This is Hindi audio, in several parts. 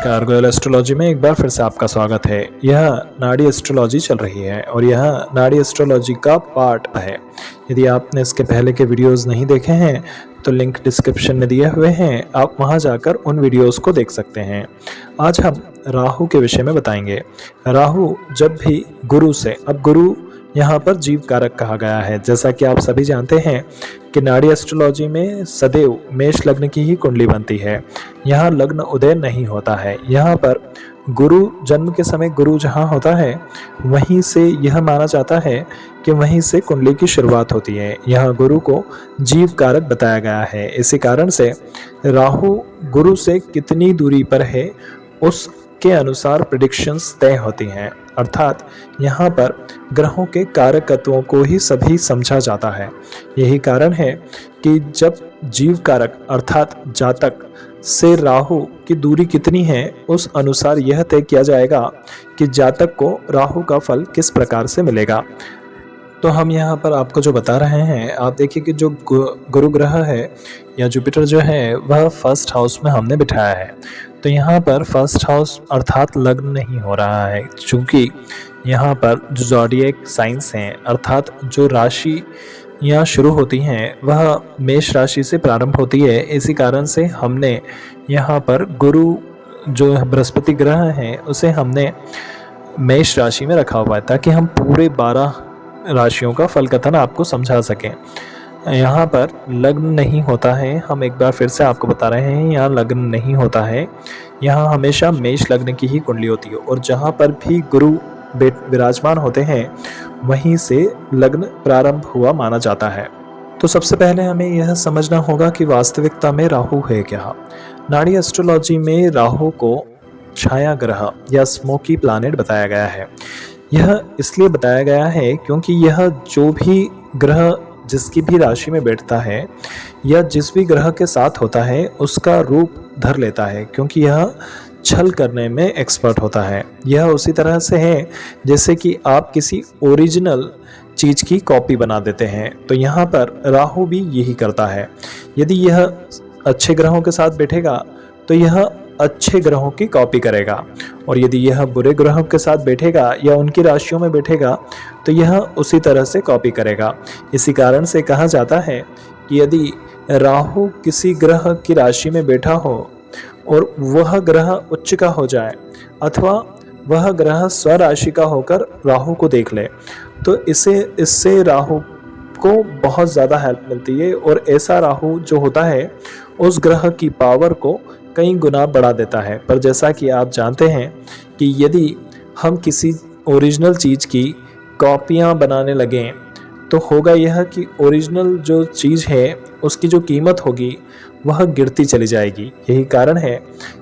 नमस्कार, गोयल एस्ट्रोलॉजी में एक बार फिर से आपका स्वागत है। यह नाड़ी एस्ट्रोलॉजी चल रही है और यह नाड़ी एस्ट्रोलॉजी का पार्ट है। यदि आपने इसके पहले के वीडियोस नहीं देखे हैं तो लिंक डिस्क्रिप्शन में दिए हुए हैं, आप वहां जाकर उन वीडियोस को देख सकते हैं। आज हम राहु के विषय में बताएंगे। राहु जब भी गुरु से, अब गुरु यहाँ पर जीव कारक कहा गया है। जैसा कि आप सभी जानते हैं कि नाड़ी एस्ट्रोलॉजी में सदैव मेष लग्न की ही कुंडली बनती है। यहाँ लग्न उदय नहीं होता है। यहाँ पर गुरु जन्म के समय गुरु जहाँ होता है वहीं से यह माना जाता है कि वहीं से कुंडली की शुरुआत होती है। यहाँ गुरु को जीव कारक बताया गया है। इसी कारण से राहु गुरु से कितनी दूरी पर है उसके अनुसार प्रेडिक्शंस तय होती हैं। अर्थात यहाँ पर ग्रहों के कारकत्वों को ही सभी समझा जाता है। यही कारण है कि जब जीव कारक अर्थात जातक से राहु की दूरी कितनी है उस अनुसार यह तय किया जाएगा कि जातक को राहु का फल किस प्रकार से मिलेगा। तो हम यहाँ पर आपको जो बता रहे हैं, आप देखिए कि जो गुरु ग्रह है या जुपिटर जो है वह फर्स्ट हाउस में हमने बिठाया है। तो यहाँ पर फर्स्ट हाउस अर्थात लग्न नहीं हो रहा है, क्योंकि यहाँ पर जो ज़ोडिएक साइंस हैं अर्थात जो राशि यहाँ शुरू होती हैं वह मेष राशि से प्रारंभ होती है। इसी कारण से हमने यहाँ पर गुरु जो बृहस्पति ग्रह हैं उसे हमने मेष राशि में रखा हुआ है ताकि हम पूरे 12 राशियों का फल कथन आपको समझा सकें। यहाँ पर लग्न नहीं होता है, हम एक बार फिर से आपको बता रहे हैं, यहाँ लग्न नहीं होता है। यहाँ हमेशा मेष लग्न की ही कुंडली होती है और जहाँ पर भी गुरु विराजमान होते हैं वहीं से लग्न प्रारंभ हुआ माना जाता है। तो सबसे पहले हमें यह समझना होगा कि वास्तविकता में राहु है क्या। नाड़ी एस्ट्रोलॉजी में राहु को छाया ग्रह या स्मोकी प्लैनेट बताया गया है। यह इसलिए बताया गया है क्योंकि यह जो भी ग्रह जिसकी भी राशि में बैठता है या जिस भी ग्रह के साथ होता है उसका रूप धर लेता है, क्योंकि यह छल करने में एक्सपर्ट होता है। यह उसी तरह से है जैसे कि आप किसी ओरिजिनल चीज़ की कॉपी बना देते हैं। तो यहाँ पर राहु भी यही करता है। यदि यह अच्छे ग्रहों के साथ बैठेगा तो यह अच्छे ग्रहों की कॉपी करेगा, और यदि यह बुरे ग्रहों के साथ बैठेगा या उनकी राशियों में बैठेगा तो यह उसी तरह से कॉपी करेगा। इसी कारण से कहा जाता है कि यदि राहु किसी ग्रह की राशि में बैठा हो और वह ग्रह उच्च का हो जाए अथवा वह ग्रह स्वराशि का होकर राहु को देख ले तो इससे राहु को बहुत ज़्यादा हेल्प मिलती है, और ऐसा राहु जो होता है उस ग्रह की पावर को कई गुना बढ़ा देता है। पर जैसा कि आप जानते हैं कि यदि हम किसी ओरिजिनल चीज़ की कॉपियां बनाने लगें तो होगा यह कि ओरिजिनल जो चीज़ है उसकी जो कीमत होगी वह गिरती चली जाएगी। यही कारण है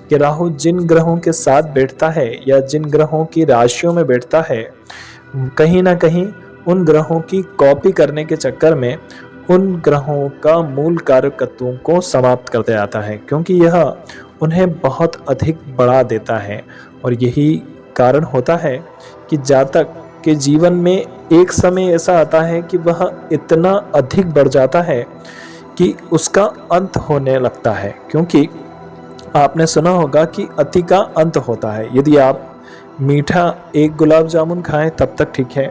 कि राहु जिन ग्रहों के साथ बैठता है या जिन ग्रहों की राशियों में बैठता है कहीं ना कहीं उन ग्रहों की कॉपी करने के चक्कर में उन ग्रहों का मूल कारकत्वों को समाप्त कर दिया जाता है, क्योंकि यह उन्हें बहुत अधिक बढ़ा देता है। और यही कारण होता है कि जातक के जीवन में एक समय ऐसा आता है कि वह इतना अधिक बढ़ जाता है कि उसका अंत होने लगता है। क्योंकि आपने सुना होगा कि अति का अंत होता है। यदि आप मीठा एक गुलाब जामुन खाएं तब तक ठीक है,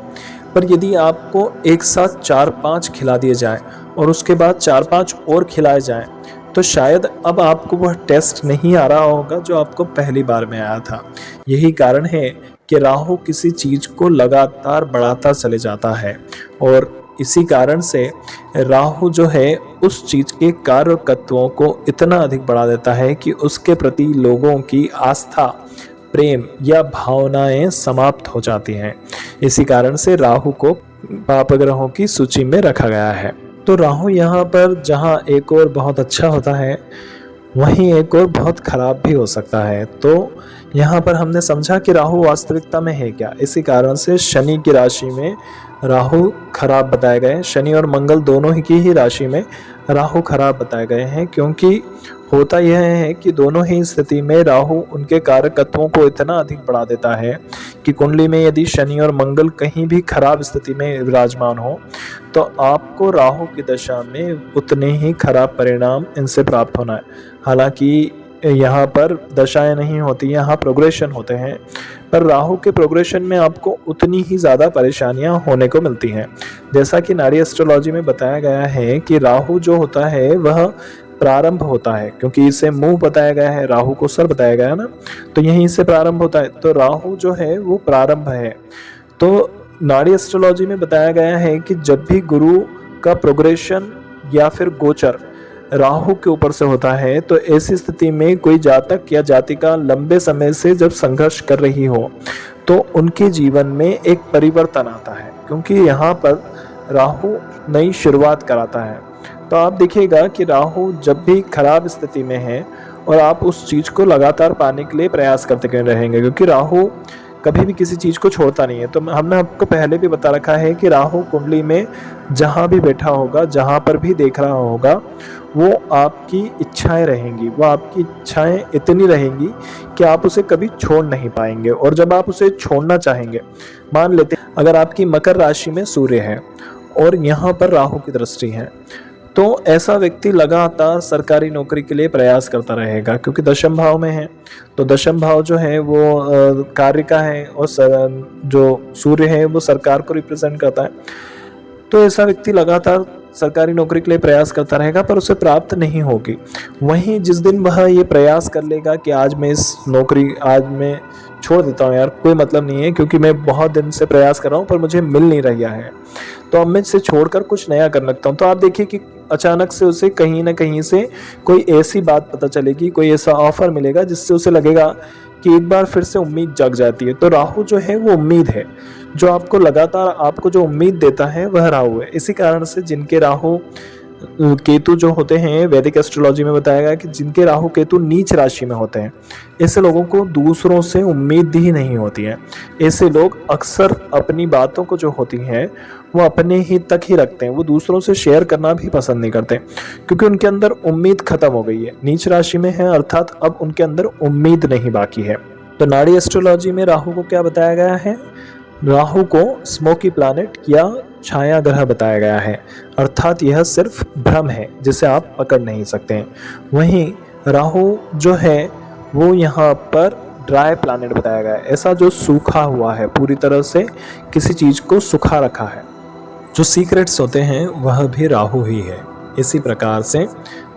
पर यदि आपको एक साथ 4-5 खिला दिए जाएं और उसके बाद 4-5 और खिलाए जाएं तो शायद अब आपको वह टेस्ट नहीं आ रहा होगा जो आपको पहली बार में आया था। यही कारण है कि राहु किसी चीज़ को लगातार बढ़ाता चले जाता है, और इसी कारण से राहु जो है उस चीज़ के कारकत्वों को इतना अधिक बढ़ा देता है कि उसके प्रति लोगों की आस्था, प्रेम या भावनाएं समाप्त हो जाती हैं। इसी कारण से राहु को पाप ग्रहों की सूची में रखा गया है। तो राहु यहाँ पर जहाँ एक और बहुत अच्छा होता है वहीं एक और बहुत खराब भी हो सकता है। तो यहाँ पर हमने समझा कि राहु वास्तविकता में है क्या। इसी कारण से शनि की राशि में राहु खराब बताए गए। शनि और मंगल दोनों ही की ही राशि में राहु खराब बताए गए हैं, क्योंकि होता यह है कि दोनों ही स्थिति में राहु उनके कारकत्वों को इतना अधिक बढ़ा देता है कि कुंडली में यदि शनि और मंगल कहीं भी खराब स्थिति में विराजमान हो तो आपको राहु की दशा में उतने ही खराब परिणाम इनसे प्राप्त होना है। हालांकि यहाँ पर दशाएं नहीं होती, यहाँ प्रोग्रेशन होते हैं। पर राहु के प्रोग्रेशन में आपको उतनी ही ज़्यादा परेशानियां होने को मिलती हैं। जैसा कि नाड़ी एस्ट्रोलॉजी में बताया गया है कि राहु जो होता है वह प्रारंभ होता है, क्योंकि इसे मुंह बताया गया है, राहु को सर बताया गया है ना, तो यहीं से प्रारंभ होता है। तो राहु जो है वो प्रारंभ है। तो नाड़ी एस्ट्रोलॉजी में बताया गया है कि जब भी गुरु का प्रोग्रेशन या फिर गोचर राहु के ऊपर से होता है, तो ऐसी स्थिति में कोई जातक या जातिका लंबे समय से जब संघर्ष कर रही हो तो उनके जीवन में एक परिवर्तन आता है, क्योंकि यहाँ पर राहु नई शुरुआत कराता है। तो आप देखिएगा कि राहु जब भी खराब स्थिति में है और आप उस चीज़ को लगातार पाने के लिए प्रयास करते रहेंगे, क्योंकि राहु कभी भी किसी चीज़ को छोड़ता नहीं है। तो हमने आपको पहले भी बता रखा है कि राहु कुंडली में जहाँ भी बैठा होगा, जहाँ पर भी देख रहा होगा, वो आपकी इच्छाएं रहेंगी, वो आपकी इच्छाएं इतनी रहेंगी कि आप उसे कभी छोड़ नहीं पाएंगे। और जब आप उसे छोड़ना चाहेंगे, मान लेते अगर आपकी मकर राशि में सूर्य है और यहाँ पर राहु की दृष्टि है, तो ऐसा व्यक्ति लगातार सरकारी नौकरी के लिए प्रयास करता रहेगा, क्योंकि दशम भाव में है। तो दशम भाव जो है वो कार्य का है और जो सूर्य है वो सरकार को रिप्रेजेंट करता है। तो ऐसा व्यक्ति लगातार सरकारी नौकरी के लिए प्रयास करता रहेगा, पर उसे प्राप्त नहीं होगी। वहीं जिस दिन वह ये प्रयास कर लेगा कि आज मैं इस नौकरी आज मैं छोड़ देता हूँ यार, कोई मतलब नहीं है, क्योंकि मैं बहुत दिन से प्रयास कर रहा हूँ पर मुझे मिल नहीं रहा है, तो अब मैं इसे छोड़कर कुछ नया कर लगता हूँ। तो आप देखिए कि अचानक से उसे कहीं ना कहीं से कोई ऐसी बात पता चलेगी, कोई ऐसा ऑफर मिलेगा जिससे उसे लगेगा कि एक बार फिर से उम्मीद जग जाती है। तो राहु जो है वो उम्मीद है, जो आपको लगातार आपको जो उम्मीद देता है वह राहु है। इसी कारण से जिनके राहु केतु जो होते हैं, वैदिक एस्ट्रोलॉजी में बताया गया कि जिनके राहु केतु नीच राशि में होते हैं, ऐसे लोगों को दूसरों से उम्मीद ही नहीं होती है। ऐसे लोग अक्सर अपनी बातों को जो होती हैं वो अपने ही तक ही रखते हैं, वो दूसरों से शेयर करना भी पसंद नहीं करते, क्योंकि उनके अंदर उम्मीद खत्म हो गई है। नीच राशि में है अर्थात अब उनके अंदर उम्मीद नहीं बाकी है। तो नाड़ी एस्ट्रोलॉजी में राहु को क्या बताया गया है? राहु को स्मोकी प्लैनेट या छाया ग्रह बताया गया है, अर्थात यह सिर्फ भ्रम है जिसे आप पकड़ नहीं सकते हैं। वहीं राहु जो है वो यहाँ पर ड्राई प्लैनेट बताया गया है, ऐसा जो सूखा हुआ है, पूरी तरह से किसी चीज़ को सुखा रखा है। जो सीक्रेट्स होते हैं वह भी राहु ही है। इसी प्रकार से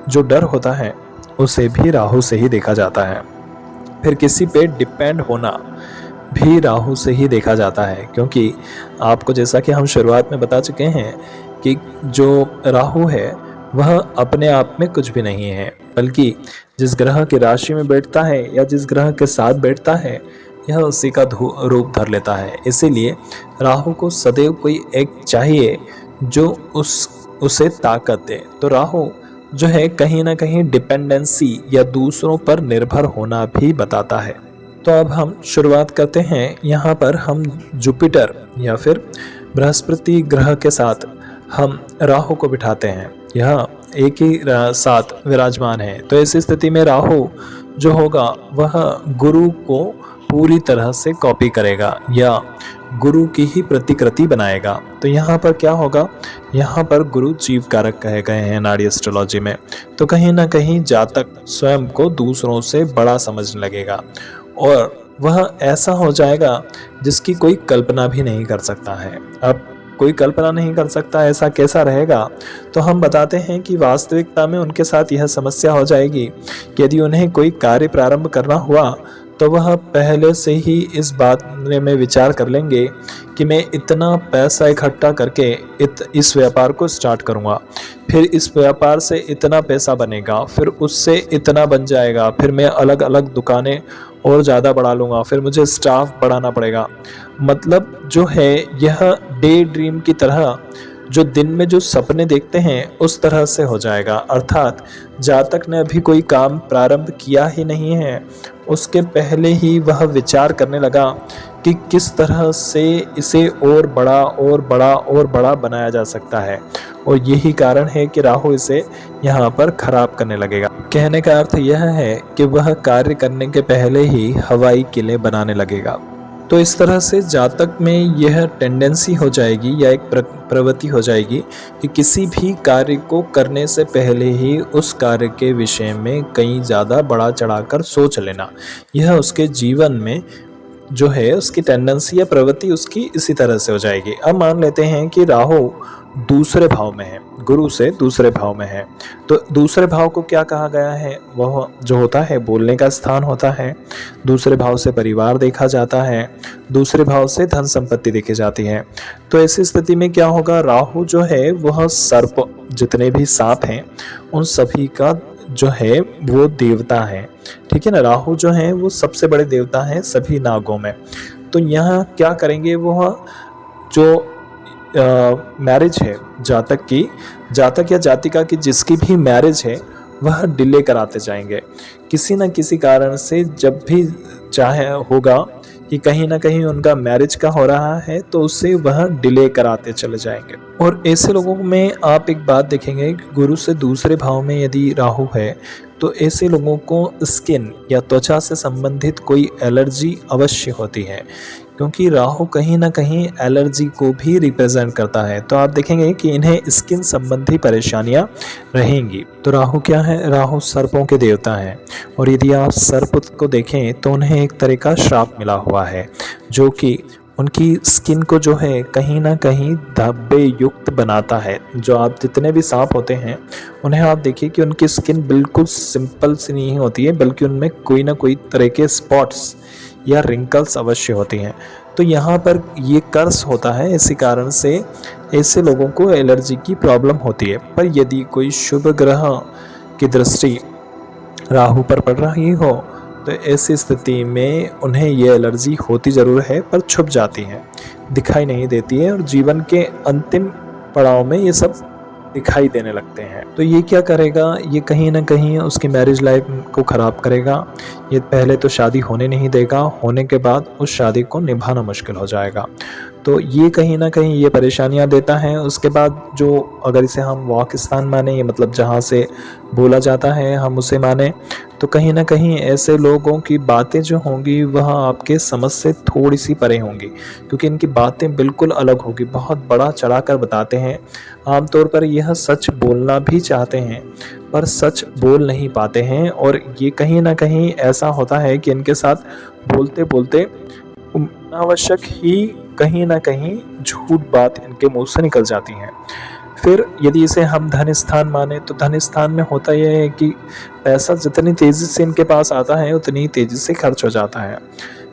जो डर होता है उसे भी राहु से ही देखा जाता है। फिर किसी पे डिपेंड होना भी राहु से ही देखा जाता है, क्योंकि आपको जैसा कि हम शुरुआत में बता चुके हैं कि जो राहु है वह अपने आप में कुछ भी नहीं है, बल्कि जिस ग्रह की राशि में बैठता है या जिस ग्रह के साथ बैठता है यह उसी का रूप धर लेता है। इसीलिए राहु को सदैव कोई एक चाहिए जो उसे ताकत दे। तो राहु जो है कहीं ना कहीं डिपेंडेंसी या दूसरों पर निर्भर होना भी बताता है। तो अब हम शुरुआत करते हैं। यहाँ पर हम जुपिटर या फिर बृहस्पति ग्रह के साथ हम राहु को बिठाते हैं, यह एक ही साथ विराजमान है। तो ऐसी स्थिति में राहु जो होगा वह गुरु को पूरी तरह से कॉपी करेगा या गुरु की ही प्रतिकृति बनाएगा। तो यहाँ पर क्या होगा? यहाँ पर गुरु जीव कारक कहे गए हैं नाड़ी एस्ट्रोलॉजी में। तो कहीं ना कहीं जातक स्वयं को दूसरों से बड़ा समझने लगेगा और वह ऐसा हो जाएगा जिसकी कोई कल्पना भी नहीं कर सकता है। अब कोई कल्पना नहीं कर सकता ऐसा कैसा रहेगा? तो हम बताते हैं कि वास्तविकता में उनके साथ यह समस्या हो जाएगी कि यदि उन्हें कोई कार्य प्रारंभ करना हुआ तो वह पहले से ही इस बात में विचार कर लेंगे कि मैं इतना पैसा इकट्ठा करके इस व्यापार को स्टार्ट करूँगा, फिर इस व्यापार से इतना पैसा बनेगा, फिर उससे इतना बन जाएगा, फिर मैं अलग अलग दुकानें और ज़्यादा बढ़ा लूँगा, फिर मुझे स्टाफ बढ़ाना पड़ेगा। मतलब जो है यह डे ड्रीम की तरह, जो दिन में जो सपने देखते हैं उस तरह से हो जाएगा। अर्थात जातक ने अभी कोई काम प्रारंभ किया ही नहीं है, उसके पहले ही वह विचार करने लगा कि किस तरह से इसे और बड़ा और बड़ा और बड़ा बनाया जा सकता है। और यही कारण है कि राहु इसे यहाँ पर खराब करने लगेगा। कहने का अर्थ यह है कि वह कार्य करने के पहले ही हवाई किले बनाने लगेगा। तो इस तरह से जातक में यह टेंडेंसी हो जाएगी या एक प्रवृत्ति हो जाएगी कि किसी भी कार्य को करने से पहले ही उस कार्य के विषय में कहीं ज़्यादा बढ़ा चढ़ाकर सोच लेना। यह उसके जीवन में जो है उसकी टेंडेंसी या प्रवृत्ति उसकी इसी तरह से हो जाएगी। अब मान लेते हैं कि राहु दूसरे भाव में है, गुरु से दूसरे भाव में है, तो दूसरे भाव को क्या कहा गया है, वह जो होता है बोलने का स्थान होता है। दूसरे भाव से परिवार देखा जाता है, दूसरे भाव से धन संपत्ति देखी जाती है। तो ऐसी स्थिति में क्या होगा, राहु जो है वह सर्प, जितने भी सांप हैं उन सभी का जो है वो देवता है, ठीक है ना। राहु जो है वो सबसे बड़े देवता हैं सभी नागों में। तो यहाँ क्या करेंगे, वह जो मैरिज है जातक की, जातक या जातिका की जिसकी भी मैरिज है वह डिले कराते जाएंगे किसी न किसी कारण से। जब भी चाहे होगा कि कहीं ना कहीं उनका मैरिज का हो रहा है तो उससे वह डिले कराते चले जाएंगे। और ऐसे लोगों में आप एक बात देखेंगे कि गुरु से दूसरे भाव में यदि राहु है तो ऐसे लोगों को स्किन या त्वचा से संबंधित कोई एलर्जी अवश्य होती है, क्योंकि राहु कहीं ना कहीं एलर्जी को भी रिप्रेजेंट करता है। तो आप देखेंगे कि इन्हें स्किन संबंधी परेशानियां रहेंगी। तो राहु क्या है, राहु सर्पों के देवता हैं, और यदि आप सर्प को देखें तो उन्हें एक तरह का श्राप मिला हुआ है, जो कि उनकी स्किन को जो है कहीं ना कहीं धब्बे युक्त बनाता है। जो आप जितने भी सांप होते हैं उन्हें आप देखिए कि उनकी स्किन बिल्कुल सिंपल सी नहीं होती है, बल्कि उनमें कोई ना कोई तरह के स्पॉट्स या रिंकल्स अवश्य होती हैं। तो यहाँ पर ये कर्स होता है, इसी कारण से ऐसे लोगों को एलर्जी की प्रॉब्लम होती है। पर यदि कोई शुभ ग्रह की दृष्टि राहु पर पड़ रही हो तो ऐसी स्थिति में उन्हें ये एलर्जी होती ज़रूर है, पर छुप जाती है, दिखाई नहीं देती है, और जीवन के अंतिम पड़ाव में ये सब दिखाई देने लगते हैं। तो ये क्या करेगा, ये कहीं ना कहीं उसकी मैरिज लाइफ को ख़राब करेगा। ये पहले तो शादी होने नहीं देगा, होने के बाद उस शादी को निभाना मुश्किल हो जाएगा। तो ये कहीं ना कहीं ये परेशानियां देता है। उसके बाद जो अगर इसे हम वाक स्थान माने, ये मतलब जहाँ से बोला जाता है हम उसे माने, तो कहीं ना कहीं ऐसे लोगों की बातें जो होंगी वह आपके समझ से थोड़ी सी परे होंगी, क्योंकि इनकी बातें बिल्कुल अलग होगी, बहुत बड़ा चढ़ाकर बताते हैं। आमतौर पर यह सच बोलना भी चाहते हैं पर सच बोल नहीं पाते हैं, और ये कहीं ना कहीं ऐसा होता है कि इनके साथ बोलते बोलते अनावश्यक ही कहीं ना कहीं झूठ बात इनके मुंह से निकल जाती है। फिर यदि इसे हम धन स्थान माने तो धन स्थान में होता यह है कि पैसा जितनी तेज़ी से इनके पास आता है उतनी ही तेज़ी से खर्च हो जाता है।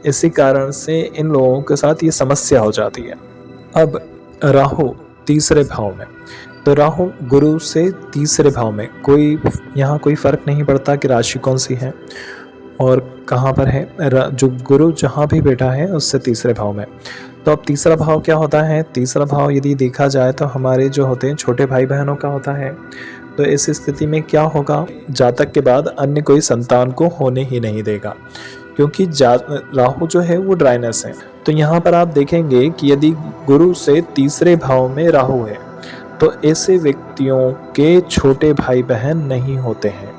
इसी कारण से इन लोगों के साथ ये समस्या हो जाती है। अब राहु तीसरे भाव में, तो राहु गुरु से तीसरे भाव में, कोई यहाँ कोई फ़र्क नहीं पड़ता कि राशि कौन सी है और कहाँ पर है, जो गुरु जहाँ भी बैठा है उससे तीसरे भाव में। तो अब तीसरा भाव क्या होता है, तीसरा भाव यदि देखा जाए तो हमारे जो होते हैं छोटे भाई बहनों का होता है। तो इस स्थिति में क्या होगा, जातक के बाद अन्य कोई संतान को होने ही नहीं देगा, क्योंकि राहु जो है वो ड्राइनेस है। तो यहाँ पर आप देखेंगे कि यदि गुरु से तीसरे भाव में राहु है तो ऐसे व्यक्तियों के छोटे भाई बहन नहीं होते हैं,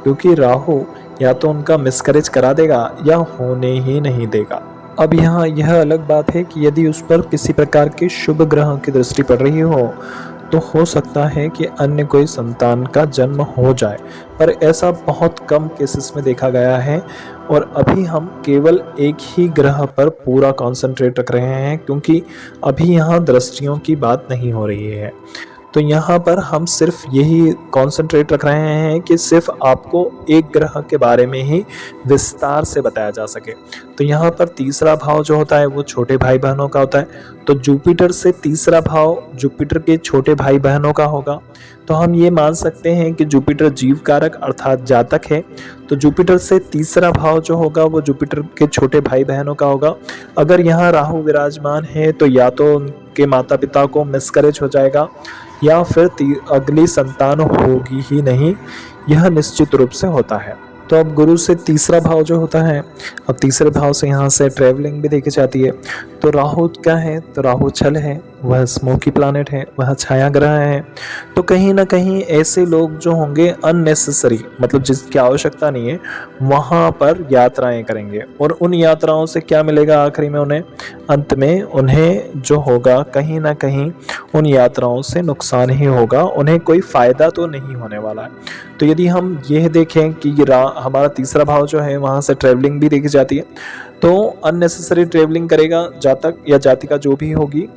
क्योंकि राहु या तो उनका मिसकैरेज करा देगा या होने ही नहीं देगा। अब यहाँ यह अलग बात है कि यदि उस पर किसी प्रकार के शुभ ग्रह की दृष्टि पड़ रही हो तो हो सकता है कि अन्य कोई संतान का जन्म हो जाए, पर ऐसा बहुत कम केसेस में देखा गया है। और अभी हम केवल एक ही ग्रह पर पूरा कंसंट्रेट रख रहे हैं, क्योंकि अभी यहाँ दृष्टियों की बात नहीं हो रही है। तो यहाँ पर हम सिर्फ यही कंसंट्रेट रख रहे हैं कि सिर्फ आपको एक ग्रह के बारे में ही विस्तार से बताया जा सके। तो यहाँ पर तीसरा भाव जो होता है वो छोटे भाई बहनों का होता है। तो जुपिटर से तीसरा भाव जुपिटर के छोटे भाई बहनों का होगा। तो हम ये मान सकते हैं कि जुपिटर जीव कारक अर्थात जातक है। तो जुपिटर से तीसरा भाव जो होगा वो जुपिटर के छोटे भाई बहनों का होगा। अगर यहाँ राहु विराजमान है तो या तो उनके माता पिता को मिसकैरेज हो जाएगा या फिर अगली संतान होगी ही नहीं, यह निश्चित रूप से होता है। तो अब गुरु से तीसरा भाव जो होता है, अब तीसरे भाव से यहाँ से ट्रैवलिंग भी देखी जाती है। तो राहु क्या है, तो राहु छल है, वह स्मोकी प्लैनेट है, वह छाया ग्रह है। तो कहीं ना कहीं ऐसे लोग जो होंगे अननेसेसरी, मतलब जिसकी आवश्यकता नहीं है, वहाँ पर यात्राएं करेंगे। और उन यात्राओं से क्या मिलेगा आखिरी में उन्हें, अंत में उन्हें जो होगा कहीं ना कहीं उन यात्राओं से नुकसान ही होगा, उन्हें कोई फायदा तो नहीं होने वाला है। तो यदि हम यह देखें कि हमारा तीसरा भाव जो है वहाँ से ट्रेवलिंग भी देखी जाती है, तो अननेसेसरी ट्रेवलिंग करेगा जातक या जातिका जो भी होगी,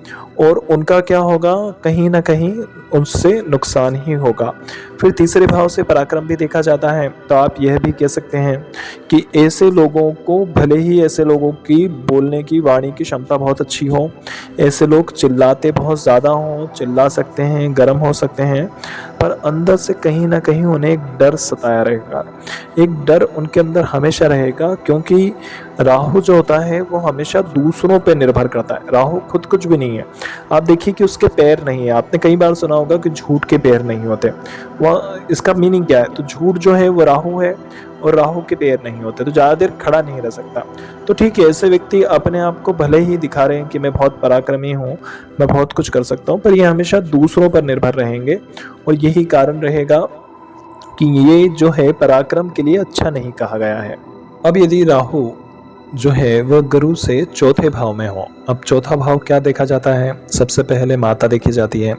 और उनका क्या होगा, कहीं ना कहीं उनसे नुकसान ही होगा। फिर तीसरे भाव से पराक्रम भी देखा जाता है, तो आप यह भी कह सकते हैं कि ऐसे लोगों को, भले ही ऐसे लोगों की बोलने की वाणी की क्षमता बहुत अच्छी हो, ऐसे लोग चिल्लाते बहुत ज़्यादा हों, चिल्ला सकते हैं, गर्म हो सकते हैं, पर अंदर से कहीं ना कहीं उन्हें एक डर सताया रहेगा, एक डर उनके अंदर हमेशा रहेगा। क्योंकि राहु जो होता है वो हमेशा दूसरों पे निर्भर करता है, राहु खुद कुछ भी नहीं है। आप देखिए कि उसके पैर नहीं है, आपने कई बार सुना होगा कि झूठ के पैर नहीं होते, वह इसका मीनिंग क्या है, तो झूठ जो है वो राहु है, और राहु के पैर नहीं होते, तो ज़्यादा देर खड़ा नहीं रह सकता। तो ठीक है, ऐसे व्यक्ति अपने आप को भले ही दिखा रहे हैं कि मैं बहुत पराक्रमी हूँ, मैं बहुत कुछ कर सकता हूँ, पर ये हमेशा दूसरों पर निर्भर रहेंगे, और यही कारण रहेगा कि ये जो है पराक्रम के लिए अच्छा नहीं कहा गया है। अब यदि राहु जो है वह गुरु से चौथे भाव में हो, अब चौथा भाव क्या देखा जाता है, सबसे पहले माता देखी जाती है,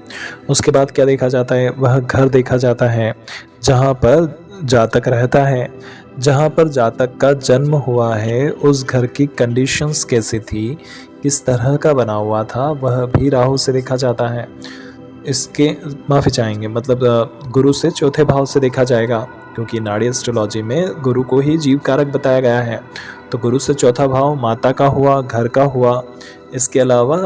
उसके बाद क्या देखा जाता है, वह घर देखा जाता है जहाँ पर जातक रहता है, जहाँ पर जातक का जन्म हुआ है, उस घर की कंडीशंस कैसी थी, किस तरह का बना हुआ था, वह भी राहु से देखा जाता है। इसके माफ़ी चाहेंगे, मतलब गुरु से चौथे भाव से देखा जाएगा, क्योंकि नाड़ी एस्ट्रोलॉजी में गुरु को ही जीव कारक बताया गया है। तो गुरु से चौथा भाव माता का हुआ, घर का हुआ, इसके अलावा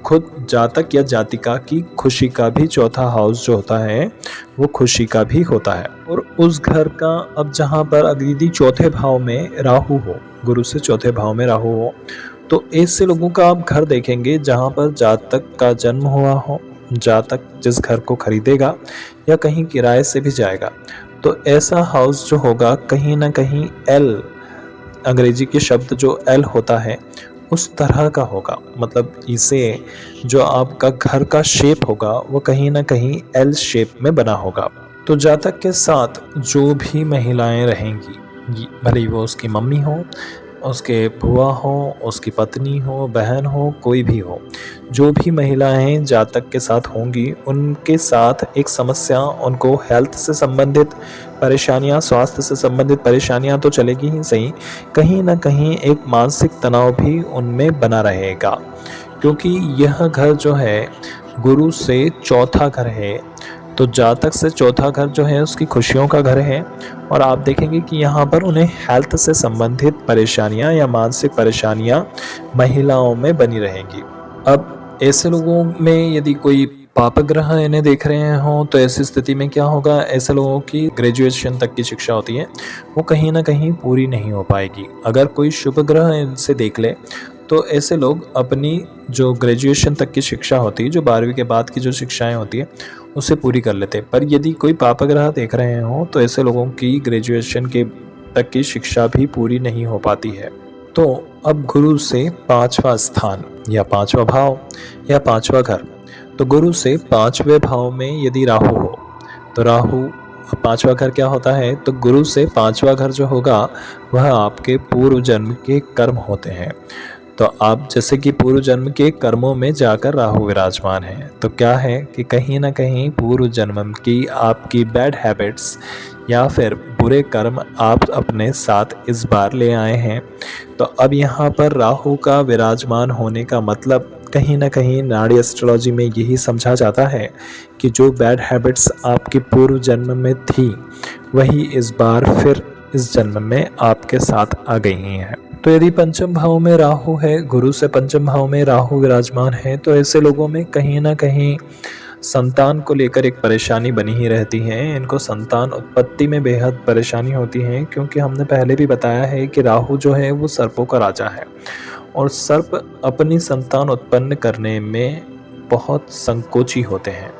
खुद जातक या जातिका की खुशी का भी चौथा हाउस जो होता है वो खुशी का भी होता है। और उस घर का, अब जहाँ पर अगर चौथे भाव में राहु हो, गुरु से चौथे भाव में राहु हो, तो ऐसे लोगों का आप घर देखेंगे जहाँ पर जातक का जन्म हुआ हो, जातक जिस घर को खरीदेगा या कहीं किराए से भी जाएगा, तो ऐसा हाउस जो होगा कहीं ना कहीं एल, अंग्रेजी के शब्द जो एल होता है उस तरह का होगा, मतलब इसे जो आपका घर का शेप होगा वो कहीं ना कहीं एल शेप में बना होगा। तो जातक के साथ जो भी महिलाएं रहेंगी, भले ही वो उसकी मम्मी हो, उसके बुआ हो, उसकी पत्नी हो, बहन हो, कोई भी हो, जो भी महिलाएं जातक के साथ होंगी, उनके साथ एक समस्या, उनको हेल्थ से संबंधित परेशानियां, स्वास्थ्य से संबंधित परेशानियां तो चलेगी ही सही, कहीं ना कहीं एक मानसिक तनाव भी उनमें बना रहेगा। क्योंकि यह घर जो है गुरु से चौथा घर है, तो जातक से चौथा घर जो है उसकी खुशियों का घर है, और आप देखेंगे कि यहाँ पर उन्हें हेल्थ से संबंधित परेशानियाँ या मानसिक परेशानियाँ महिलाओं में बनी रहेंगी। अब ऐसे लोगों में यदि कोई पाप ग्रह इन्हें देख रहे हों, तो ऐसी स्थिति में क्या होगा, ऐसे लोगों की ग्रेजुएशन तक की शिक्षा होती है वो कहीं ना कहीं पूरी नहीं हो पाएगी। अगर कोई शुभ ग्रह इनसे देख ले, तो ऐसे लोग अपनी जो ग्रेजुएशन तक की शिक्षा होती है, जो 12वीं के बाद की जो शिक्षाएं होती है, उसे पूरी कर लेते। पर यदि कोई पापग्रह देख रहे हों, तो ऐसे लोगों की ग्रेजुएशन के तक की शिक्षा भी पूरी नहीं हो पाती है। तो अब गुरु से पांचवा स्थान या पांचवा भाव या पांचवा घर, तो गुरु से पांचवें भाव में यदि राहु हो, तो राहु पांचवा घर क्या होता है, तो गुरु से पांचवा घर जो होगा वह आपके पूर्व जन्म के कर्म होते हैं। तो आप जैसे कि पूर्व जन्म के कर्मों में जाकर राहु विराजमान है, तो क्या है कि कहीं ना कहीं पूर्व जन्म की आपकी बैड हैबिट्स या फिर बुरे कर्म आप अपने साथ इस बार ले आए हैं। तो अब यहाँ पर राहु का विराजमान होने का मतलब कहीं ना कहीं नाड़ी एस्ट्रोलॉजी में यही समझा जाता है कि जो बैड हैबिट्स आपकी पूर्व जन्म में थी वही इस बार फिर इस जन्म में आपके साथ आ गई हैं। तो यदि पंचम भाव में राहु है, गुरु से पंचम भाव में राहु विराजमान है, तो ऐसे लोगों में कहीं ना कहीं संतान को लेकर एक परेशानी बनी ही रहती है। इनको संतान उत्पत्ति में बेहद परेशानी होती है, क्योंकि हमने पहले भी बताया है कि राहु जो है वो सर्पों का राजा है, और सर्प अपनी संतान उत्पन्न करने में बहुत संकोची होते हैं।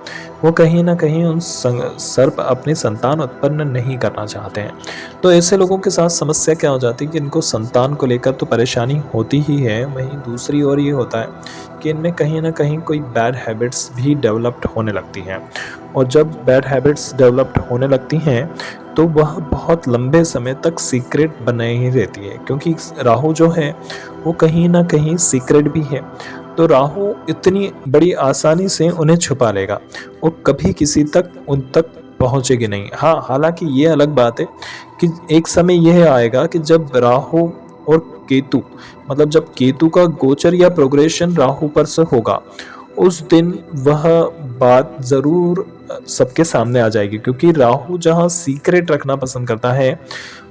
वो कहीं ना कहीं उन सर्प अपनी संतान उत्पन्न नहीं करना चाहते हैं। तो ऐसे लोगों के साथ समस्या क्या हो जाती है कि इनको संतान को लेकर तो परेशानी होती ही है, वहीं दूसरी ओर ये होता है कि इनमें कहीं ना कहीं कोई बैड हैबिट्स भी डेवलप्ड होने लगती हैं। और जब बैड हैबिट्स डेवलप्ड होने लगती हैं तो वह बहुत लंबे समय तक सीक्रेट बने ही रहती है, क्योंकि राहु जो है वो कहीं ना कहीं सीक्रेट भी है। तो राहु इतनी बड़ी आसानी से उन्हें छुपा लेगा, वो कभी किसी तक उन तक पहुंचेगी नहीं। हाँ, हालांकि ये अलग बात है कि एक समय यह आएगा कि जब राहु और केतु, मतलब जब केतु का गोचर या प्रोग्रेशन राहु पर से होगा, उस दिन वह बात ज़रूर सबके सामने आ जाएगी, क्योंकि राहु जहाँ सीक्रेट रखना पसंद करता है,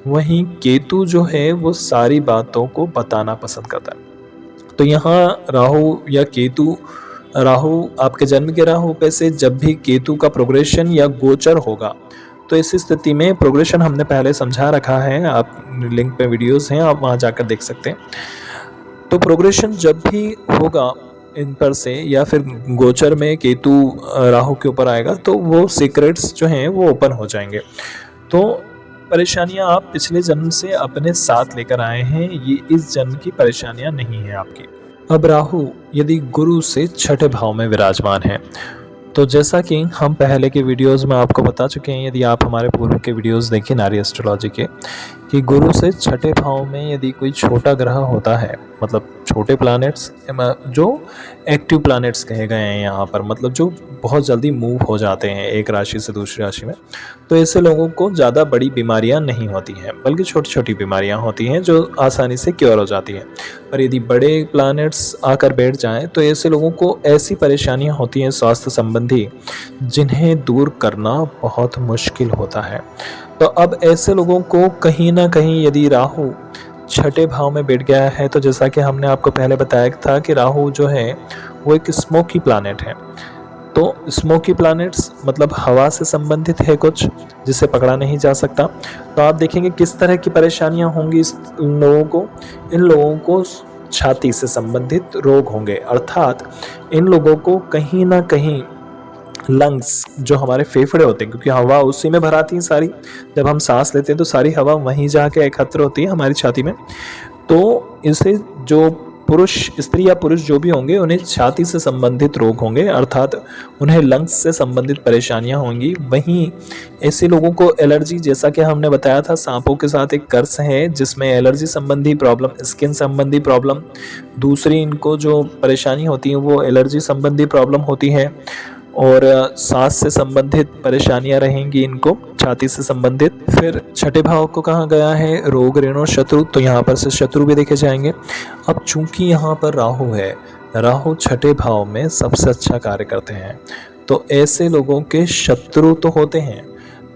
वहीं केतु जो है वो सारी बातों को बताना पसंद करता है। तो यहाँ राहु या केतु, राहु आपके जन्म के राहु पे से जब भी केतु का प्रोग्रेशन या गोचर होगा, तो इस स्थिति में प्रोग्रेशन हमने पहले समझा रखा है, आप लिंक पे वीडियोस हैं, आप वहाँ जाकर देख सकते हैं। तो प्रोग्रेशन जब भी होगा इन पर से, या फिर गोचर में केतु राहु के ऊपर आएगा, तो वो सीक्रेट्स जो हैं वो ओपन हो जाएंगे। तो परेशानियां आप पिछले जन्म से अपने साथ लेकर आए हैं, ये इस जन्म की परेशानियां नहीं है आपकी। अब राहु यदि गुरु से छठे भाव में विराजमान है, तो जैसा कि हम पहले के वीडियोस में आपको बता चुके हैं, यदि आप हमारे पूर्व के वीडियोस देखें नारी एस्ट्रोलॉजी के, कि गुरु से छठे भाव में यदि कोई छोटा ग्रह होता है, मतलब छोटे प्लैनेट्स जो एक्टिव प्लैनेट्स कहे गए हैं यहाँ पर, मतलब जो बहुत जल्दी मूव हो जाते हैं एक राशि से दूसरी राशि में, तो ऐसे लोगों को ज़्यादा बड़ी बीमारियाँ नहीं होती हैं, बल्कि छोटी छोटी बीमारियाँ होती हैं जो आसानी से क्योर हो जाती हैं। पर यदि बड़े प्लैनेट्स आकर बैठ जाएं, तो ऐसे लोगों को ऐसी परेशानियाँ होती हैं स्वास्थ्य संबंधी, जिन्हें दूर करना बहुत मुश्किल होता है। तो अब ऐसे लोगों को कहीं ना कहीं यदि राहु छठे भाव में बैठ गया है, तो जैसा कि हमने आपको पहले बताया था कि राहु जो है वो एक स्मोकी प्लैनेट है। तो स्मोकी प्लैनेट्स मतलब हवा से संबंधित है कुछ, जिसे पकड़ा नहीं जा सकता। तो आप देखेंगे किस तरह की परेशानियां होंगी इन लोगों को छाती से संबंधित रोग होंगे, अर्थात इन लोगों को कहीं ना कहीं लंग्स, जो हमारे फेफड़े होते हैं, क्योंकि हवा उसी में भराती है सारी, जब हम सांस लेते हैं तो सारी हवा वहीं जाके एकत्र होती है हमारी छाती में। तो इससे जो पुरुष, स्त्री या पुरुष जो भी होंगे, उन्हें छाती से संबंधित रोग होंगे, अर्थात उन्हें लंग्स से संबंधित परेशानियां होंगी। वहीं ऐसे लोगों को एलर्जी, जैसा कि हमने बताया था, सांपों के साथ एक कर्स है जिसमें एलर्जी संबंधी प्रॉब्लम, स्किन संबंधी प्रॉब्लम, दूसरी इनको जो परेशानी होती है वो एलर्जी संबंधी प्रॉब्लम होती है, और सांस से संबंधित परेशानियां रहेंगी इनको, छाती से संबंधित। फिर छठे भाव को कहा गया है रोग, ऋण, शत्रु, तो यहाँ पर से शत्रु भी देखे जाएंगे। अब चूंकि यहाँ पर राहु है, राहु छठे भाव में सबसे अच्छा कार्य करते हैं, तो ऐसे लोगों के शत्रु तो होते हैं,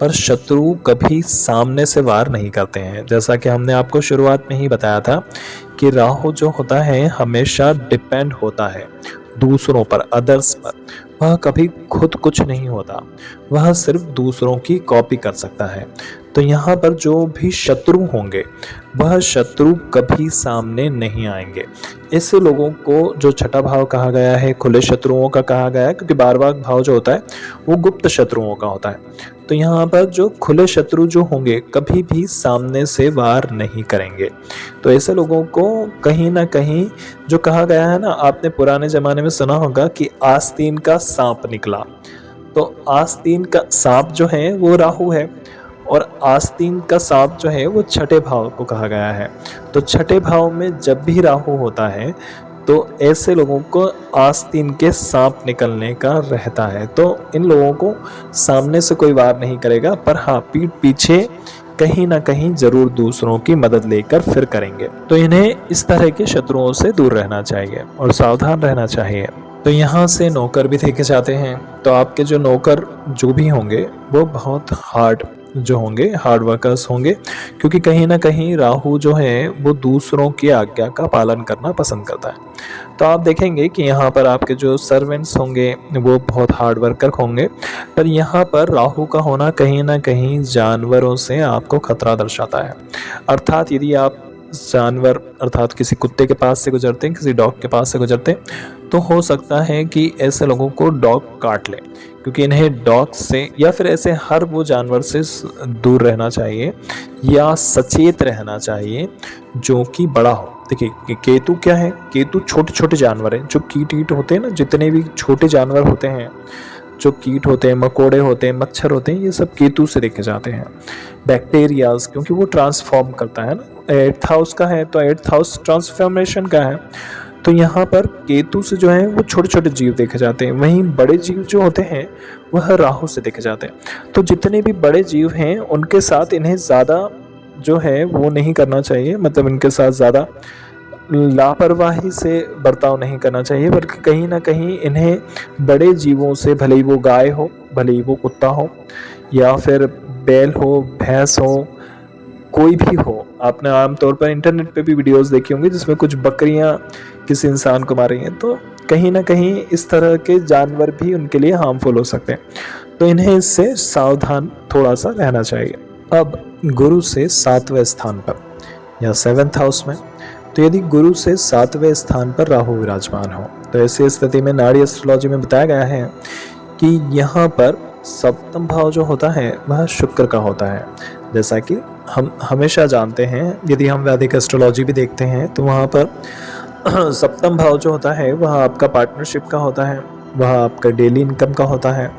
पर शत्रु कभी सामने से वार नहीं करते हैं। जैसा कि हमने आपको शुरुआत में ही बताया था कि राहु जो होता है हमेशा डिपेंड होता है दूसरों पर, अदर्स पर, वह कभी खुद कुछ नहीं होता, वह सिर्फ दूसरों की कॉपी कर सकता है। तो यहाँ पर जो भी शत्रु होंगे, वह शत्रु कभी सामने नहीं आएंगे। ऐसे लोगों को जो छठा भाव कहा गया है, खुले शत्रुओं का कहा गया है, क्योंकि 12वां भाव जो होता है वो गुप्त शत्रुओं का होता है। तो यहाँ पर जो खुले शत्रु जो होंगे, कभी भी सामने से वार नहीं करेंगे। तो ऐसे लोगों को कहीं ना कहीं जो कहा गया है ना, आपने पुराने ज़माने में सुना होगा कि आस्तीन का सांप निकला। तो आस्तीन का सांप जो है वो राहु है, और आस्तीन का सांप जो है वो छठे भाव को कहा गया है। तो छठे भाव में जब भी राहु होता है, तो ऐसे लोगों को आस्तीन के सांप निकलने का रहता है। तो इन लोगों को सामने से कोई वार नहीं करेगा, पर हाँ, पीठ पीछे कहीं ना कहीं जरूर दूसरों की मदद लेकर फिर करेंगे। तो इन्हें इस तरह के शत्रुओं से दूर रहना चाहिए और सावधान रहना चाहिए। तो यहाँ से नौकर भी देखे जाते हैं, तो आपके जो नौकर जो भी होंगे वो बहुत हार्ड जो होंगे, हार्ड वर्कर्स होंगे, क्योंकि कहीं ना कहीं राहु जो है वो दूसरों की आज्ञा का पालन करना पसंद करता है। तो आप देखेंगे कि यहाँ पर आपके जो सर्वेंट्स होंगे वो बहुत हार्ड वर्कर होंगे, पर यहाँ पर राहु का होना कहीं ना कहीं जानवरों से आपको खतरा दर्शाता है। अर्थात यदि आप जानवर, अर्थात किसी कुत्ते के पास से गुजरते हैं, किसी डॉग के पास से गुजरते हैं, तो हो सकता है कि ऐसे लोगों को डॉग काट ले, क्योंकि इन्हें डॉग्स से या फिर ऐसे हर वो जानवर से दूर रहना चाहिए या सचेत रहना चाहिए जो कि बड़ा हो। देखिए केतु क्या है, केतु छोटे छोटे जानवर हैं जो कीट ईट होते हैं ना, जितने भी छोटे जानवर होते हैं, जो कीट होते हैं, मकोड़े होते हैं, मच्छर होते हैं, ये सब केतु से देखे जाते हैं। बैक्टीरियाज, क्योंकि वो ट्रांसफॉर्म करता है ना, 8th हाउस का है तो 8th हाउस ट्रांसफॉर्मेशन का है। तो यहाँ पर केतु से जो है वो छोटे छोटे जीव देखे जाते हैं, वहीं बड़े जीव जो होते हैं वह राहु से देखे जाते हैं। तो जितने भी बड़े जीव हैं उनके साथ इन्हें ज़्यादा जो है वो नहीं करना चाहिए, मतलब इनके साथ ज़्यादा लापरवाही से बर्ताव नहीं करना चाहिए, बल्कि कहीं ना कहीं इन्हें बड़े जीवों से, भले ही वो गाय हो, भले ही वो कुत्ता हो, या फिर बैल हो, भैंस हो, कोई भी हो। आपने आमतौर पर इंटरनेट पे भी वीडियोस देखी होंगी जिसमें कुछ बकरियां किसी इंसान को मार रही हैं, तो कहीं ना कहीं इस तरह के जानवर भी उनके लिए हार्मफुल हो सकते हैं। तो इन्हें इससे सावधान थोड़ा सा रहना चाहिए। अब गुरु से 7वें स्थान पर या 7th हाउस में, तो यदि गुरु से 7वें स्थान पर राहु विराजमान हो तो ऐसी स्थिति में नाड़ी एस्ट्रोलॉजी में बताया गया है कि यहाँ पर 7वां भाव जो होता है वह शुक्र का होता है। जैसा कि हम हमेशा जानते हैं, यदि हम वैदिक एस्ट्रोलॉजी भी देखते हैं तो वहाँ पर 7वां भाव जो होता है वह आपका पार्टनरशिप का होता है, वह आपका डेली इनकम का होता है,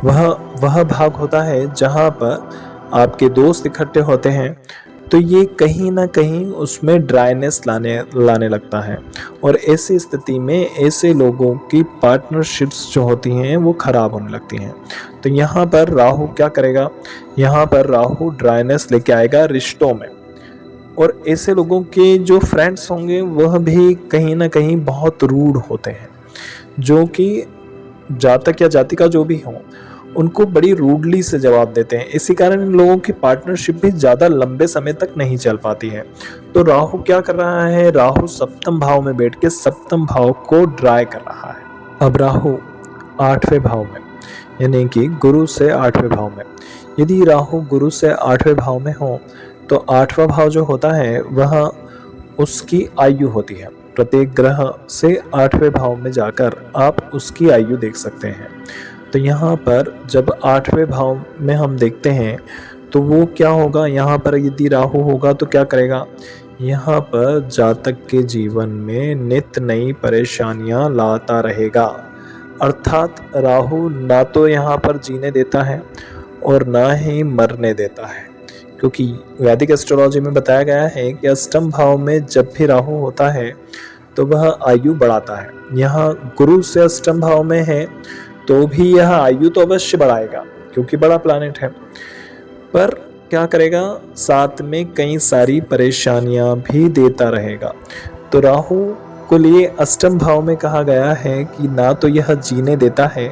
वह भाग होता है जहाँ पर आपके दोस्त इकट्ठे होते हैं। तो ये कहीं ना कहीं उसमें ड्राइनेस लाने लगता है, और ऐसी स्थिति में ऐसे लोगों की पार्टनरशिप्स जो होती हैं वो ख़राब होने लगती हैं। तो यहाँ पर राहु क्या करेगा, यहाँ पर राहु ड्राइनेस लेके आएगा रिश्तों में, और ऐसे लोगों के जो फ्रेंड्स होंगे वह भी कहीं ना कहीं बहुत रूड होते हैं, जो कि जातक या जातिका जो भी हों उनको बड़ी रूडली से जवाब देते हैं। इसी कारण इन लोगों की पार्टनरशिप भी ज़्यादा लंबे समय तक नहीं चल पाती है। तो राहु क्या कर रहा है, राहु 7वें भाव में बैठ के 7वें भाव को ड्राई कर रहा है। अब राहु 8वें भाव में, यानी कि गुरु से 8वें भाव में, यदि राहु गुरु से 8वें भाव में हो तो 8वां भाव जो होता है वह उसकी आयु होती है। प्रत्येक ग्रह से 8वें भाव में जाकर आप उसकी आयु देख सकते हैं। तो यहाँ पर जब 8वें भाव में हम देखते हैं तो वो क्या होगा, यहाँ पर यदि राहु होगा तो क्या करेगा, यहाँ पर जातक के जीवन में नित्य नई परेशानियाँ लाता रहेगा। अर्थात राहु ना तो यहाँ पर जीने देता है और ना ही मरने देता है, क्योंकि वैदिक एस्ट्रोलॉजी में बताया गया है कि 8वें भाव में जब भी राहु होता है तो वह आयु बढ़ाता है। यहाँ गुरु से 8वें भाव में है तो भी यह आयु तो अवश्य बढ़ाएगा क्योंकि बड़ा प्लैनेट है, पर क्या करेगा, साथ में कई सारी परेशानियां भी देता रहेगा। तो राहु को लिए 8वें भाव में कहा गया है कि ना तो यह जीने देता है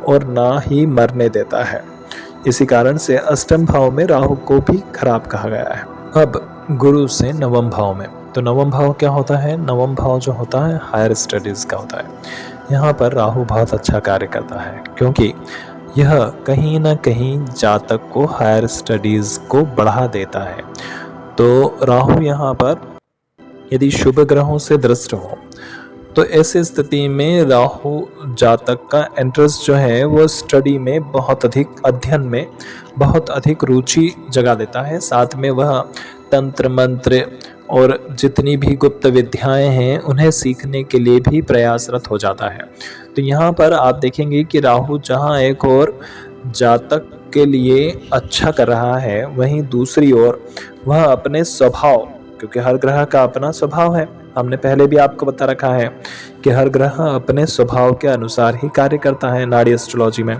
और ना ही मरने देता है। इसी कारण से 8वें भाव में राहु को भी खराब कहा गया है। अब गुरु से 9वें भाव में, तो 9वां भाव क्या होता है, 9वां भाव जो होता है हायर स्टडीज़ का होता है। यहाँ पर राहु बहुत अच्छा कार्य करता है क्योंकि यह कहीं ना कहीं जातक को हायर स्टडीज़ को बढ़ा देता है। तो राहु यहाँ पर यदि शुभ ग्रहों से दृष्ट हो तो ऐसी स्थिति में राहु जातक का इंटरेस्ट जो है वो स्टडी में बहुत अधिक, अध्ययन में बहुत अधिक रुचि जगा देता है। साथ में वह तंत्र मंत्र और जितनी भी गुप्त विद्याएं हैं उन्हें सीखने के लिए भी प्रयासरत हो जाता है। तो यहाँ पर आप देखेंगे कि राहु जहाँ एक और जातक के लिए अच्छा कर रहा है, वहीं दूसरी ओर वह अपने स्वभाव, क्योंकि हर ग्रह का अपना स्वभाव है, हमने पहले भी आपको बता रखा है कि हर ग्रह अपने स्वभाव के अनुसार ही कार्य करता है नाड़ी एस्ट्रोलॉजी में।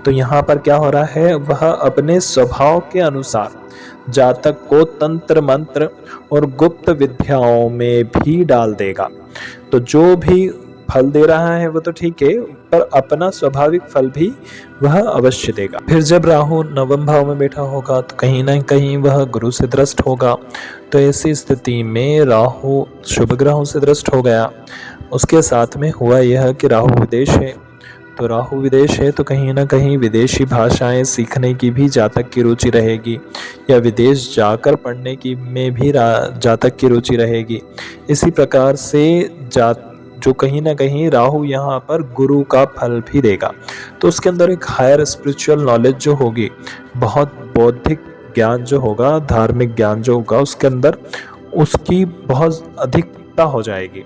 तो यहाँ पर क्या हो रहा है, वह अपने स्वभाव के अनुसार जातक को तंत्र मंत्र और गुप्त विद्याओं में भी डाल देगा। तो जो भी फल दे रहा है वो तो ठीक है, पर अपना स्वाभाविक फल भी वह अवश्य देगा। फिर जब राहु 9वें भाव में बैठा होगा तो कहीं ना कहीं वह गुरु से दृष्ट होगा। तो ऐसी स्थिति में राहु शुभ ग्रहों से दृष्ट हो गया। उसके साथ में हुआ यह कि राहु विदेश है, तो राहु विदेश है तो कहीं ना कहीं विदेशी भाषाएं सीखने की भी जातक की रुचि रहेगी, या विदेश जाकर पढ़ने की में भी जातक की रुचि रहेगी। इसी प्रकार से जो कहीं ना कहीं राहु यहाँ पर गुरु का फल भी देगा। तो उसके अंदर एक हायर स्पिरिचुअल नॉलेज जो होगी, बहुत बौद्धिक ज्ञान जो होगा, धार्मिक ज्ञान जो होगा उसके अंदर, उसकी बहुत अधिकता हो जाएगी।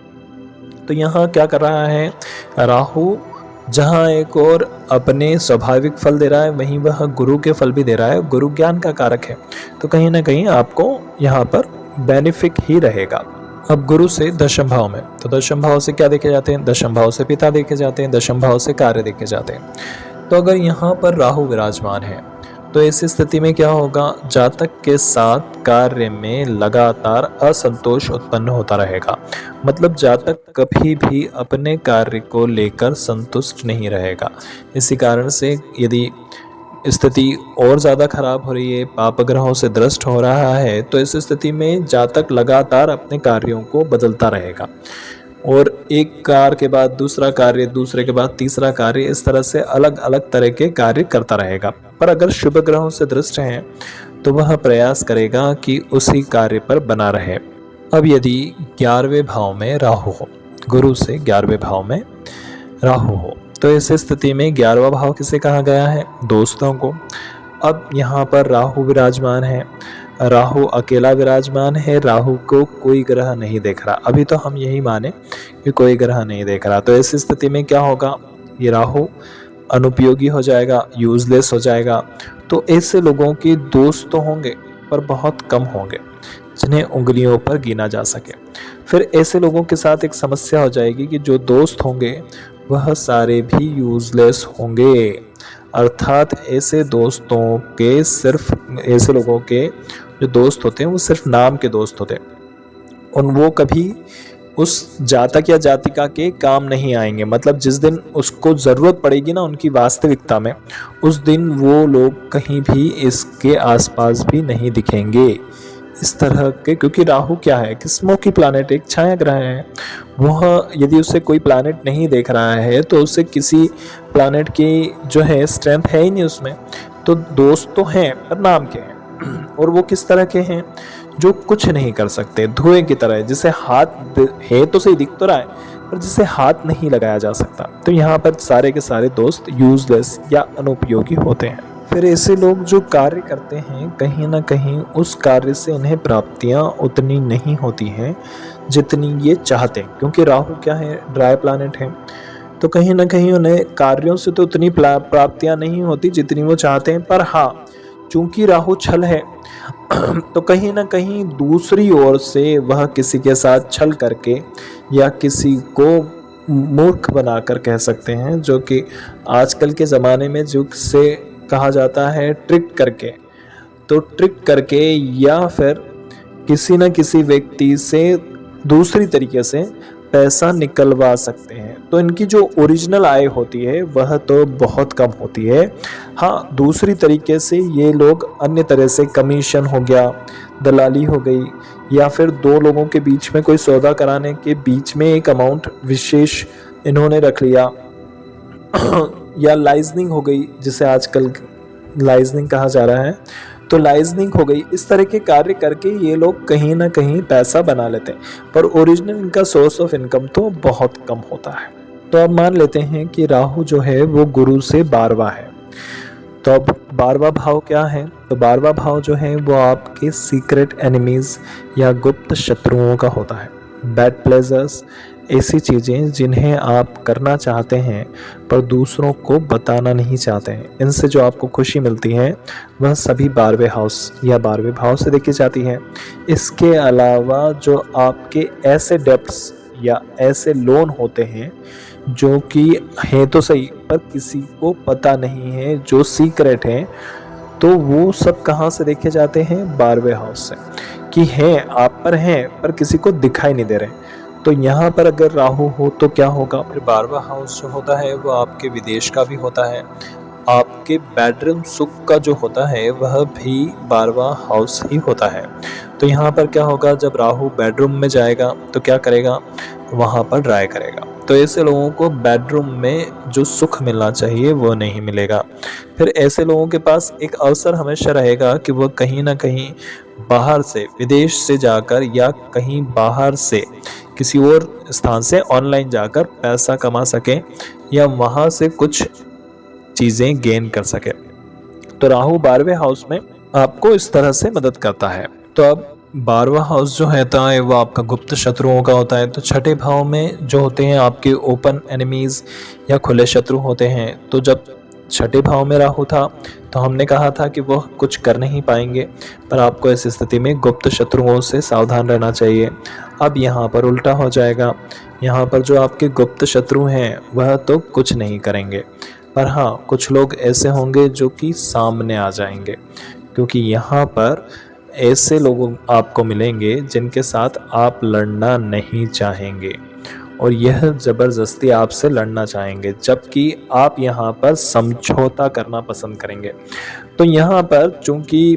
तो यहाँ क्या कर रहा है राहु, जहाँ एक और अपने स्वाभाविक फल दे रहा है, वहीं वह गुरु के फल भी दे रहा है, गुरु ज्ञान का कारक है। तो कहीं ना कहीं आपको यहाँ पर बेनिफिट ही रहेगा। अब गुरु से दशम भाव में, तो दशम भाव से क्या देखे जाते हैं? दशम भाव से पिता देखे जाते हैं, दशम भाव से कार्य देखे जाते हैं। तो अगर यहाँ पर राहु विराजमान है तो ऐसी स्थिति में क्या होगा? जातक के साथ कार्य में लगातार असंतोष उत्पन्न होता रहेगा। मतलब जातक कभी भी अपने कार्य को लेकर संतुष्ट नहीं रहेगा। इसी कारण से यदि स्थिति और ज़्यादा खराब हो रही है, पाप ग्रहों से दृष्ट हो रहा है, तो इस स्थिति में जातक लगातार अपने कार्यों को बदलता रहेगा और एक कार्य के बाद दूसरा कार्य, दूसरे के बाद तीसरा कार्य, इस तरह से अलग अलग तरह के कार्य करता रहेगा। पर अगर शुभ ग्रहों से दृष्ट हैं तो वह प्रयास करेगा कि उसी कार्य पर बना रहे। अब यदि 11वें भाव में राहु हो, गुरु से 11वें भाव में राहु हो, तो इस स्थिति में 11वां भाव किसे कहा गया है? दोस्तों को। अब यहाँ पर राहु विराजमान है, राहु अकेला विराजमान है, राहु को कोई ग्रह नहीं देख रहा। अभी तो हम यही माने कि कोई ग्रह नहीं देख रहा। तो इस स्थिति में क्या होगा? ये राहु अनुपयोगी हो जाएगा, यूजलेस हो जाएगा। तो ऐसे लोगों के दोस्त तो होंगे पर बहुत कम होंगे जिन्हें उंगलियों पर गिना जा सके। फिर ऐसे लोगों के साथ एक समस्या हो जाएगी कि जो दोस्त होंगे वह सारे भी यूजलेस होंगे। अर्थात ऐसे दोस्तों के, सिर्फ ऐसे लोगों के जो दोस्त होते हैं वो सिर्फ नाम के दोस्त होते हैं, उन वो कभी उस जातक या जातिका के काम नहीं आएंगे। मतलब जिस दिन उसको ज़रूरत पड़ेगी ना उनकी वास्तविकता में, उस दिन वो लोग कहीं भी इसके आसपास भी नहीं दिखेंगे। इस तरह के, क्योंकि राहु क्या है? किस्मों की प्लानेट, एक छाया ग्रह है। वह यदि उसे कोई प्लानेट नहीं देख रहा है तो उसे किसी प्लानेट की जो है स्ट्रेंथ है ही नहीं उसमें। तो दोस्त तो हैं पर नाम के हैं, और वो किस तरह के हैं? जो कुछ नहीं कर सकते, धुएं की तरह, जिसे हाथ है तो सही, दिख तो रहा है, पर जिसे हाथ नहीं लगाया जा सकता। तो यहाँ पर सारे के सारे दोस्त यूजलेस या अनुपयोगी होते हैं। फिर ऐसे लोग जो कार्य करते हैं, कहीं ना कहीं उस कार्य से इन्हें प्राप्तियां उतनी नहीं होती हैं जितनी ये चाहते हैं, क्योंकि राहु क्या है? ड्राई प्लैनेट है। तो कहीं ना कहीं उन्हें कार्यों से तो उतनी प्राप्तियां नहीं होती जितनी वो चाहते हैं। पर हाँ, चूंकि राहु छल है तो कहीं ना कहीं दूसरी ओर से वह किसी के साथ छल करके या किसी को मूर्ख बनाकर, कह सकते हैं, जो कि आजकल के ज़माने में जिसे कहा जाता है ट्रिक करके, तो ट्रिक करके या फिर किसी न किसी व्यक्ति से दूसरी तरीके से पैसा निकलवा सकते हैं। तो इनकी जो ओरिजिनल आय होती है वह तो बहुत कम होती है। हाँ, दूसरी तरीके से ये लोग अन्य तरह से, कमीशन हो गया, दलाली हो गई, या फिर दो लोगों के बीच में कोई सौदा कराने के बीच में एक अमाउंट विशेष इन्होंने रख लिया या लाइजनिंग हो गई, जिसे आजकल लाइजनिंग कहा जा रहा है, तो लाइजनिंग हो गई। इस तरह के कार्य करके ये लोग कहीं ना कहीं पैसा बना लेते हैं, पर ओरिजिनल इनका सोर्स ऑफ इनकम तो बहुत कम होता है। तो अब मान लेते हैं कि राहु जो है वो गुरु से 12वां है। तो अब 12वां भाव क्या है? तो 12वां भाव जो है वो आपके सीक्रेट एनिमीज या गुप्त शत्रुओं का होता है। बैड प्लेजर्स, ऐसी चीज़ें जिन्हें आप करना चाहते हैं पर दूसरों को बताना नहीं चाहते हैं, इनसे जो आपको खुशी मिलती है वह सभी 12वें हाउस या 12वें भाव से देखी जाती है। इसके अलावा जो आपके ऐसे डेब्ट्स या ऐसे लोन होते हैं जो कि हैं तो सही पर किसी को पता नहीं है, जो सीक्रेट हैं, तो वो सब कहाँ से देखे जाते हैं? 12वें हाउस से, कि हैं, आप पर हैं पर किसी को दिखाई नहीं दे रहे। तो यहाँ पर अगर राहु हो तो क्या होगा? फिर 12वां हाउस जो होता है वो आपके विदेश का भी होता है, आपके बेडरूम सुख का जो होता है वह भी 12वां हाउस ही होता है। तो यहाँ पर क्या होगा? जब राहु बेडरूम में जाएगा तो क्या करेगा? वहाँ पर ड्राई करेगा। तो ऐसे लोगों को बेडरूम में जो सुख मिलना चाहिए वो नहीं मिलेगा। फिर ऐसे लोगों के पास एक अवसर हमेशा रहेगा कि वह कहीं ना कहीं बाहर से, विदेश से जाकर या कहीं बाहर से किसी और स्थान से ऑनलाइन जाकर पैसा कमा सकें या वहाँ से कुछ चीज़ें गेन कर सकें। तो राहु 12वें हाउस में आपको इस तरह से मदद करता है। तो अब 12वां हाउस जो होता है वो आपका गुप्त शत्रुओं का होता है। तो छठे भाव में जो होते हैं आपके ओपन एनिमीज या खुले शत्रु होते हैं। तो जब छठे भाव में राहु था तो हमने कहा था कि वह कुछ कर नहीं पाएंगे, पर आपको इस स्थिति में गुप्त शत्रुओं से सावधान रहना चाहिए। अब यहाँ पर उल्टा हो जाएगा, यहाँ पर जो आपके गुप्त शत्रु हैं वह तो कुछ नहीं करेंगे, पर हाँ कुछ लोग ऐसे होंगे जो कि सामने आ जाएंगे, क्योंकि यहाँ पर ऐसे लोग आपको मिलेंगे जिनके साथ आप लड़ना नहीं चाहेंगे और यह ज़बरदस्ती आपसे लड़ना चाहेंगे, जबकि आप यहाँ पर समझौता करना पसंद करेंगे। तो यहाँ पर चूंकि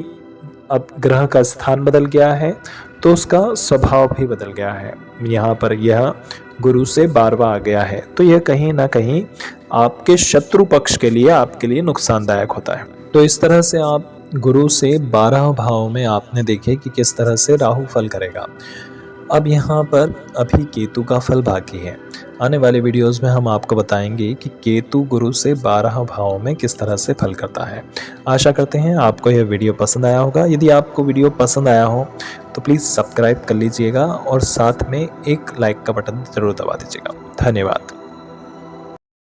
अब ग्रह का स्थान बदल गया है तो उसका स्वभाव भी बदल गया है। यहाँ पर यह गुरु से 12वां आ गया है, तो यह कहीं ना कहीं आपके शत्रु पक्ष के लिए आपके लिए नुकसानदायक होता है। तो इस तरह से आप गुरु से 12 भाव में आपने देखे कि किस तरह से राहु फल करेगा। अब यहाँ पर अभी केतु का फल बाकी है। आने वाले वीडियोस में हम आपको बताएंगे कि केतु गुरु से 12 भाव में किस तरह से फल करता है। आशा करते हैं आपको यह वीडियो पसंद आया होगा। यदि आपको वीडियो पसंद आया हो तो प्लीज़ सब्सक्राइब कर लीजिएगा और साथ में एक लाइक का बटन ज़रूर दबा दीजिएगा। धन्यवाद।